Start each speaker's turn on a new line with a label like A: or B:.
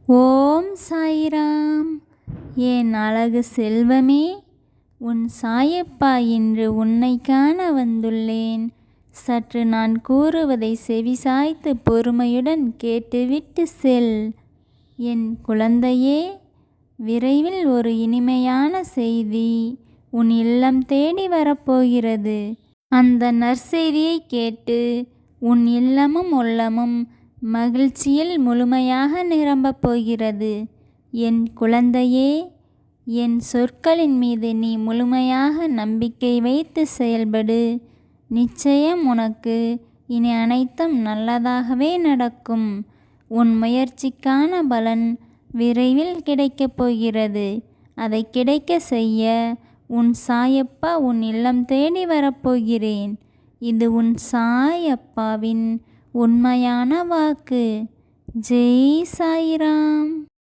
A: ஓம் சாய்ராம். என் அழகு செல்வமே, உன் சாயப்பா இன்று உன்னை காண வந்துள்ளேன். சற்று நான் கூறுவதை செவிசாய்த்து பொறுமையுடன் கேட்டுவிட்டு செல். என் குழந்தையே, விரைவில் ஒரு இனிமையான செய்தி உன் இல்லம் தேடி வரப்போகிறது. அந்த நற்செய்தியை கேட்டு உன் இல்லமும் உள்ளமும் மகிழ்ச்சியில் முழுமையாக நிரம்பப் போகிறது. என் குழந்தையே, என் சொற்களின் மீது நீ முழுமையாக நம்பிக்கை வைத்து செயல்படு. நிச்சயம் உனக்கு இனி அனைத்தும் நல்லதாகவே நடக்கும். உன் முயற்சிக்கான பலன் விரைவில் கிடைக்கப் போகிறது. அதை கிடைக்க செய்ய உன் சாயப்பா உன் இல்லம் தேடி வரப்போகிறேன். இது உன் சாயப்பாவின் உண்மையான வாக்கு. ஜெய் சாய்ராம்.